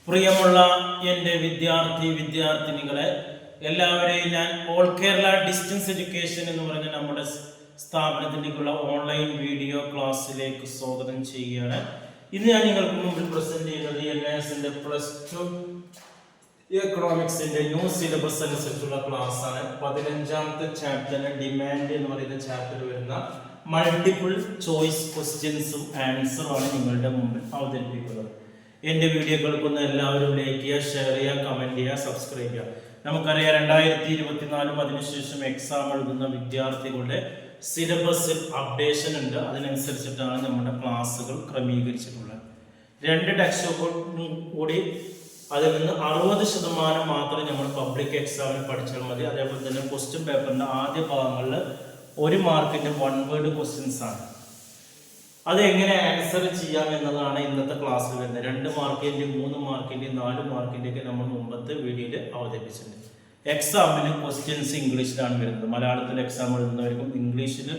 പ്രിയമുള്ള എൻ്റെ വിദ്യാർത്ഥിനികളെ എല്ലാവരെയും ഞാൻ ഓൾ കേരള ഡിസ്റ്റൻസ് എഡ്യൂക്കേഷൻ എന്ന് പറഞ്ഞ നമ്മുടെ സ്ഥാപനത്തിലേക്കുള്ള ഓൺലൈൻ വീഡിയോ ക്ലാസ്സിലേക്ക് സ്വാഗതം ചെയ്യുകയാണ്. ഇന്ന് ഞാൻ നിങ്ങൾക്ക് മുമ്പിൽ പ്രസന്റ് ചെയ്യുന്നത് NISന്റെ +2 എക്കണോമിക്സിന്റെ ന്യൂ സിലബസ് അനുസരിച്ചുള്ള ക്ലാസ് ആണ്. 15ാമത്തെ ചാപ്റ്ററിന് ഡിമാൻഡ് എന്ന് പറയുന്ന ചാപ്റ്റർ വരുന്ന മൾട്ടിപ്പിൾ ചോയ്സ് ക്വസ്റ്റ്യൻസും ആൻസറും ആണ് നിങ്ങളുടെ മുമ്പിൽ അവതരിപ്പിക്കുന്നത്. എൻ്റെ വീഡിയോ കേൾക്കുന്ന എല്ലാവരും ലൈക്ക് ചെയ്യുക, ഷെയർ ചെയ്യുക, കമൻറ്റ് ചെയ്യുക, സബ്സ്ക്രൈബ് ചെയ്യുക. നമുക്കറിയാം 2024 അതിനുശേഷം എക്സാം എഴുതുന്ന വിദ്യാർത്ഥികളുടെ സിലബസിൽ അപ്ഡേഷൻ ഉണ്ട്. അതിനനുസരിച്ചിട്ടാണ് നമ്മുടെ ക്ലാസ്സുകൾ ക്രമീകരിച്ചിട്ടുള്ളത്. 2 ടെക്സ്റ്റ് കൂടി അതിൽ നിന്ന് 60% മാത്രമേ നമ്മൾ പബ്ലിക് എക്സാമിന് പഠിച്ചാൽ മതി. അതേപോലെ തന്നെ ക്വസ്റ്റ്യൻ പേപ്പറിൻ്റെ ആദ്യ ഭാഗങ്ങളിൽ 1 മാർക്കിൻ്റെ 1 വേർഡ് ക്വസ്റ്റ്യൻസ് ആണ്. അത് എങ്ങനെ ആൻസർ ചെയ്യാം എന്നതാണ് ഇന്നത്തെ ക്ലാസ്സിൽ വരുന്നത്. 2 മാർക്കിൻ്റെയും 3 മാർക്കിൻ്റെയും 4 മാർക്കിൻ്റെയൊക്കെ നമ്മൾ മുമ്പത്തെ വീഡിയോയിൽ അവതരിപ്പിച്ചിട്ടുണ്ട്. എക്സാമിന് ക്വസ്റ്റ്യൻസ് ഇംഗ്ലീഷിലാണ് വരുന്നത്. മലയാളത്തിൽ എക്സാം എഴുതുന്നവർക്കും ഇംഗ്ലീഷിൽ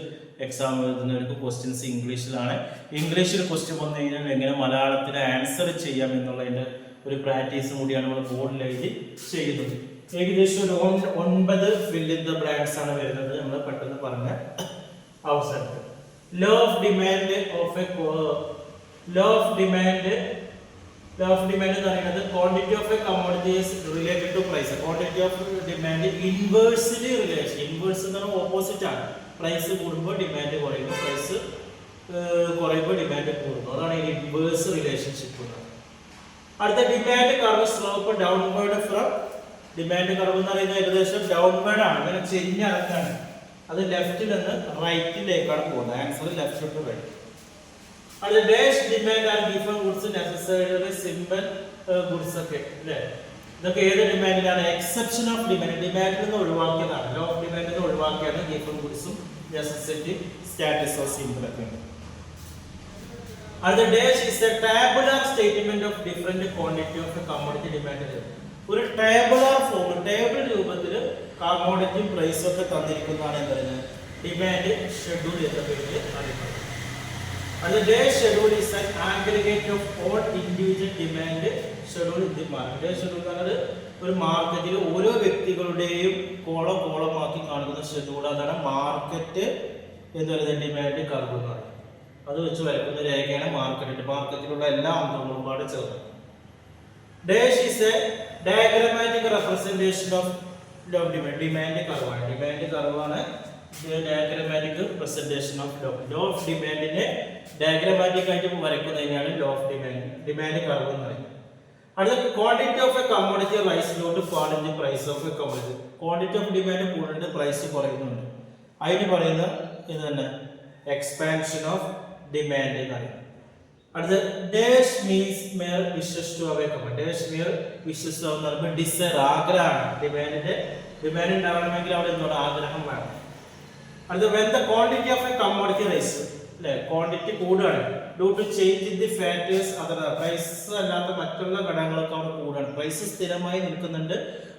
എക്സാം എഴുതുന്നവർക്കും ക്വസ്റ്റ്യൻസ് ഇംഗ്ലീഷിലാണ്. ഇംഗ്ലീഷിൽ ക്വസ്റ്റ്യൻ വന്നു കഴിഞ്ഞാൽ എങ്ങനെ മലയാളത്തിൽ ആൻസർ ചെയ്യാം എന്നുള്ളതിൻ്റെ ഒരു പ്രാക്ടീസും കൂടിയാണ് നമ്മൾ ബോർഡിൽ എഴുതി ചെയ്യുന്നത്. ഏകദേശം ഒരു 9 ഫിൽ ഇൻ ദ ബ്ലാങ്ക്സ് ആണ് വരുന്നത്. നമ്മൾ പെട്ടെന്ന് പറഞ്ഞ അവസരത്തിൽ law of demand എന്ന് പറയുന്നത് quantity of a commodity is related to price. quantity of demand inversely relation. inverse എന്ന് പറഞ്ഞാൽ ഓപ്പോസിറ്റ് ആണ്. പ്രൈസ് കൂടുമ്പോൾ ഡിമാൻഡ് കുറയുന്നു, പ്രൈസ് കുറയുമ്പോൾ ഡിമാൻഡ് കൂടുന്നു. അതാണ് ഈ ഇൻവേഴ്സ് റിലേഷൻഷിപ്പ്. അടുത്ത demand curve slope downward from. Demand curve എന്ന് പറയുന്നത് ഏകദേശം ഡൗൺവേർഡ് ആണ്, അങ്ങനെ ചെരിഞ്ഞിറങ്ങാണ്. അത് ലെഫ്റ്റിൽ നിന്ന് റൈറ്റിലേക്കാണ് പോകുന്നത്. Answer left to right. അത് dash demand and different goods necessary simple goods ഒക്കെ അല്ലേ. ഇതൊക്കെ ഏത് ഡിമാൻഡിലാണ്? Exception of demand. ഡിമാൻഡിൽ നിന്ന് ഒഴിവാക്കിയതാണ്. ലോ ഓഫ് ഡിമാൻഡിൽ നിന്ന് ഒഴിവാക്കിയാണ് ഡിഫറെന്റ് ഗുഡ്സും നെസസിറ്റി സ്റ്റാറ്റസ് ഓഫ് സിമ്പിൾ ഒക്കെ. അത് dash is a tabular statement of different quantity of commodity demand. ഒരു ടേബിളർ ഫോം, ടേബിൾ രൂപത്തിൽ കമ്മോഡിറ്റി പ്രൈസ് ഒക്കെ തന്നിരിക്കുന്നതാണ് എന്ന് പറയുന്നത് ഡിമാൻഡ് ഷെഡ്യൂൾ എന്ന പേരിൽ അറിയപ്പെടുന്നത്. അത് day schedule is an aggregate of all individual demand schedule in the market. Day schedule എന്ന് പറഞ്ഞാൽ ഒരു മാർക്കറ്റിൽ ഓരോ വ്യക്തികളുടെയും കോളമാക്കി കാണുന്ന ഷെഡ്യൂൾ. അതാണ് മാർക്കറ്റ് എന്ന് പറയുന്നത് ഡിമാൻഡ് കർവ് എന്ന് പറയുന്നത്. അത് വെച്ച് വരക്കുന്ന രേഖയാണ് മാർക്കറ്റ്. മാർക്കറ്റിലുള്ള എല്ലാ അംഗങ്ങളും പാടെ ചേർന്ന്. Dash is a diagrammatic representation of law of demand. Demand കർവാണ്. ഡിമാൻഡ് കർവാണ് diagrammatic representation of law of ഡിമാൻഡിനെ ഡയഗ്രമാറ്റിക് ആയിട്ട് വരയ്ക്കുന്നതിനാണ് law of demand, demand curve എന്ന് പറയുന്നത്. അടുത്ത quantity of a commodity rise not fall in the price of a commodity. Quantity of demand കൂടുന്നുണ്ട്, price കുറയുന്നുണ്ട്. അതിന് പറയുന്ന ഇത് തന്നെ എക്സ്പാൻഷൻ ഓഫ് ഡിമാൻഡ് എന്ന് പറയുന്നത്. അടുത്ത dash means mere wishes to away commodity. Dash mere wishes എന്ന് പറയുമ്പോൾ ഡിസയർ, ആഗ്രഹമാണ്. ഡിമാൻഡ് ഉണ്ടാവണമെങ്കിൽ അവിടെ എന്താണ് ആഗ്രഹം വേണം. അടുത്ത when the quantity of a commodity rise അല്ലെ, ക്വാണ്ടിറ്റി കൂടുകയാണ് due to change in the factors other. Price അല്ലാത്ത മറ്റുള്ള ഘടകങ്ങളൊക്കെ അവിടെ കൂടുകയാണ്. പ്രൈസ് സ്ഥിരമായി നിൽക്കുന്നുണ്ട്.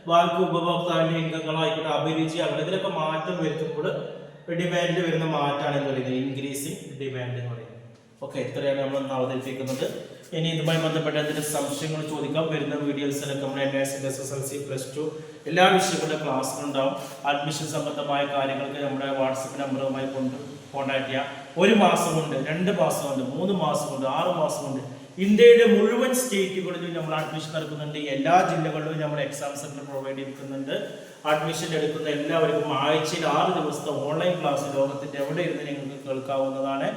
ബാക്കി ഉപഭോക്താവിന്റെ ഇൻകങ്ങളായിക്കോട്ടെ, അഭിരുചി, അവിടെ ഇതിലൊക്കെ മാറ്റം വരുത്തുമ്പോൾ ഡിമാൻഡിൽ വരുന്ന മാറ്റമാണ് എന്ന് പറയുന്നത് ഇൻക്രീസിങ് ഡിമാൻഡ് എന്ന് പറയുന്നത്. ഓക്കെ, ഇത്രയാണ് നമ്മൾ ഇന്ന് അവതരിപ്പിക്കുന്നത്. ഇനി ഇതുമായി ബന്ധപ്പെട്ട എന്തെങ്കിലും സംശയങ്ങൾ ചോദിക്കാം. വരുന്ന വീഡിയോസിലൊക്കെ നമ്മുടെ NISന്റെ SSLC +2 എല്ലാ വിഷയങ്ങളുടെ ക്ലാസ്സുകളുണ്ടാവും. അഡ്മിഷൻ സംബന്ധമായ കാര്യങ്ങൾക്ക് നമ്മുടെ വാട്സപ്പ് നമ്പറുമായി കോൺടാക്ട് ചെയ്യാം. 1 മാസം കൊണ്ട്, 2 മാസം കൊണ്ട്, 3 മാസം കൊണ്ട്, 6 മാസം കൊണ്ട് ഇന്ത്യയുടെ മുഴുവൻ സ്റ്റേറ്റുകളിലും നമ്മൾ അഡ്മിഷൻ എടുക്കുന്നുണ്ട്. എല്ലാ ജില്ലകളിലും നമ്മൾ എക്സാം സെന്റർ പ്രൊവൈഡ് ചെയ്തിരിക്കുന്നുണ്ട്. അഡ്മിഷൻ എടുക്കുന്ന എല്ലാവർക്കും ആഴ്ചയിൽ 6 ദിവസത്തെ ഓൺലൈൻ ക്ലാസ് ലോകത്തിൻ്റെ എവിടെ ഇരുന്ന് നിങ്ങൾക്ക് കേൾക്കാവുന്നതാണ്.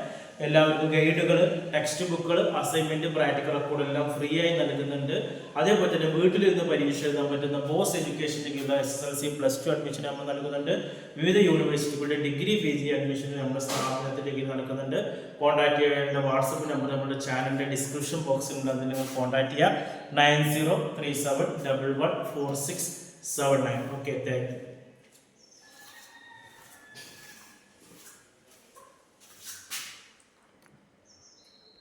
എല്ലാവർക്കും ഗൈഡുകൾ, ടെക്സ്റ്റ് ബുക്കുകൾ, അസൈൻമെന്റ്, പ്രാക്ടിക്കൽ റെക്കോർഡ് എല്ലാം ഫ്രീ ആയി നൽകുന്നുണ്ട്. അതേപോലെ തന്നെ വീട്ടിലിരുന്ന് പരീക്ഷ എഴുതാൻ പറ്റുന്ന പോസ്റ്റ് എഡ്യൂക്കേഷനിലേക്കുള്ള SSLC +2 അഡ്മിഷൻ നമ്മൾ നൽകുന്നുണ്ട്. വിവിധ യൂണിവേഴ്സിറ്റികളുടെ ഡിഗ്രി PG അഡ്മിഷൻ നമ്മുടെ സ്ഥാപനത്തിലേക്ക് നടക്കുന്നുണ്ട്. കോൺടാക്ട് ചെയ്യേണ്ട വാട്സപ്പ് നമ്പർ നമ്മുടെ ചാനലിന്റെ ഡിസ്ക്രിപ്ഷൻ ബോക്സിൽ ഉണ്ട്. അതിൽ നിങ്ങൾ കോൺടാക്ട് ചെയ്യുക. 9037114679. Okay, thank you.